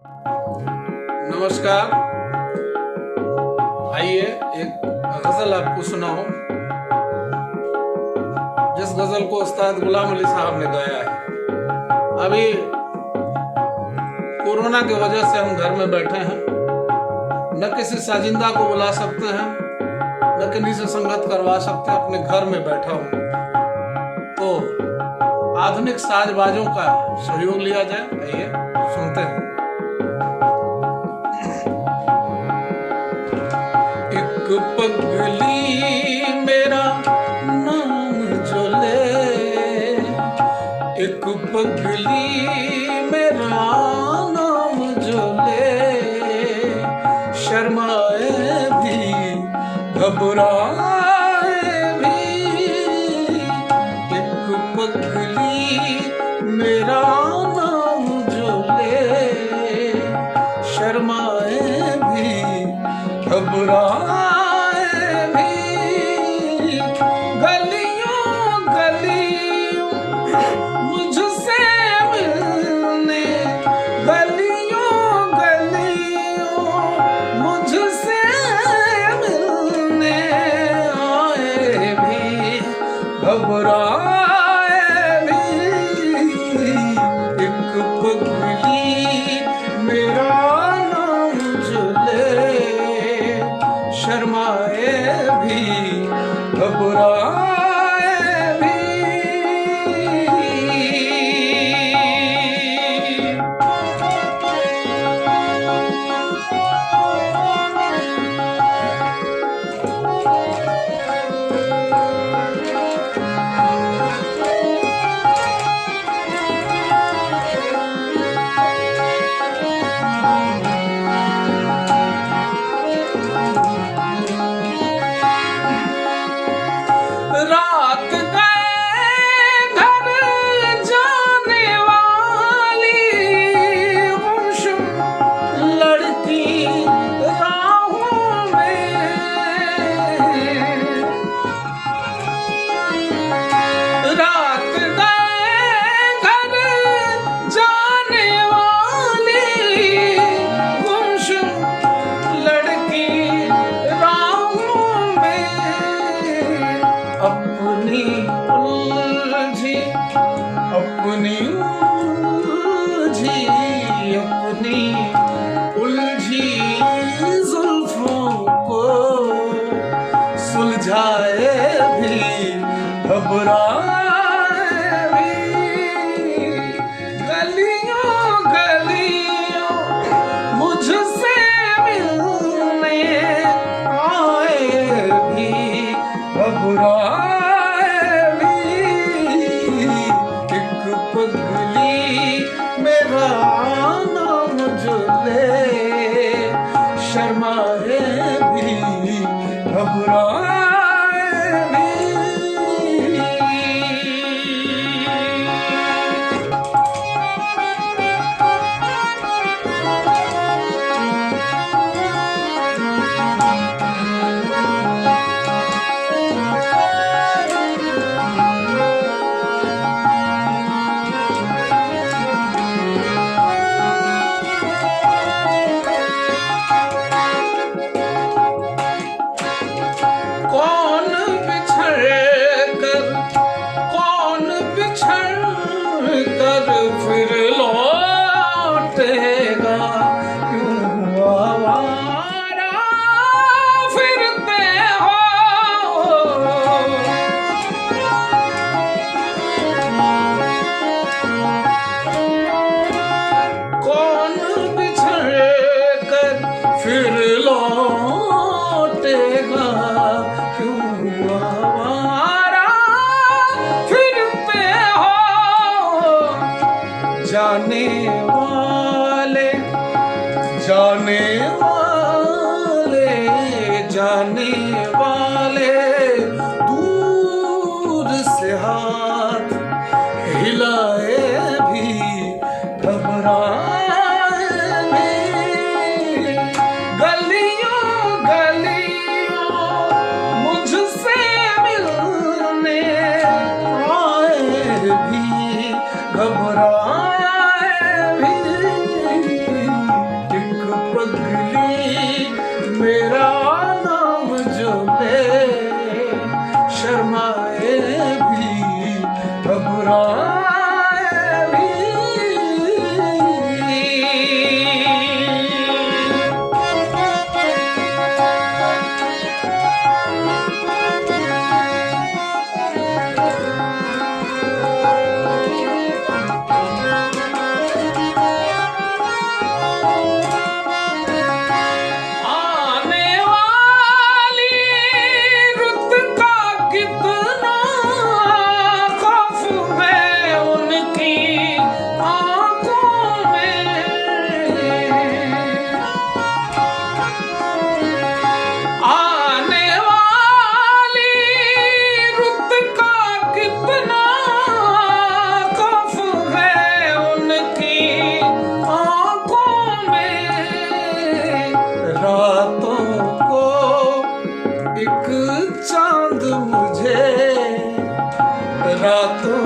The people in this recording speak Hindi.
नमस्कार। आइए एक गजल आपको सुनाऊं, जिस गजल को उस्ताद गुलाम अली साहब ने गाया है। अभी कोरोना की वजह से हम घर में बैठे हैं, न किसी साजिंदा को बुला सकते हैं, न किसी से संगत करवा सकते हैं। अपने घर में बैठा हूं तो आधुनिक साजबाजों का सहयोग लिया जाए। आइए सुनते हैं। एक पगली मेरा नाम जो ले, एक पगली मेरा नाम जो ले, शर्माए भी घबराए भी। एक पगली मेरा नाम जो ले, शर्माए भी घबराए भी। गलियों गलियों मुझसे मिलने, गलियों गलियों मुझसे मिलने आए भी, घबराए भी। एक पगली मेरा नाम जो ले, शर्माए भी घबराए भी। रात गए घर जाने वाली गुमशुम लड़की राहों में, रात गए घर जाने वाली गुमशुम लड़की राहों में। अपनी उलझी अपनी उलझी अपनी उलझी जुल्फों को सुलझाए भी, घबराए भी। गलियों गलियों मुझसे मिलने आए भी, घबराए भी। एक पगली मेरा नाम जो ले, शर्माए भी घबराए भी। कौन बिछड़ कर फिर लौटेगा, क्यों आवारा फिरते हो। कौन बिछड़ कर फिर लौटेगा, क्यों आवारा फिरते हो। जाने वाले जाने वाले जाने वाले दूर से हाथ हिलाए भी, घबराए भी। गलियों गलियों मुझसे मिलने आए भी, घबराए शर्माए भी घबराए भी। चांद मुझे रातों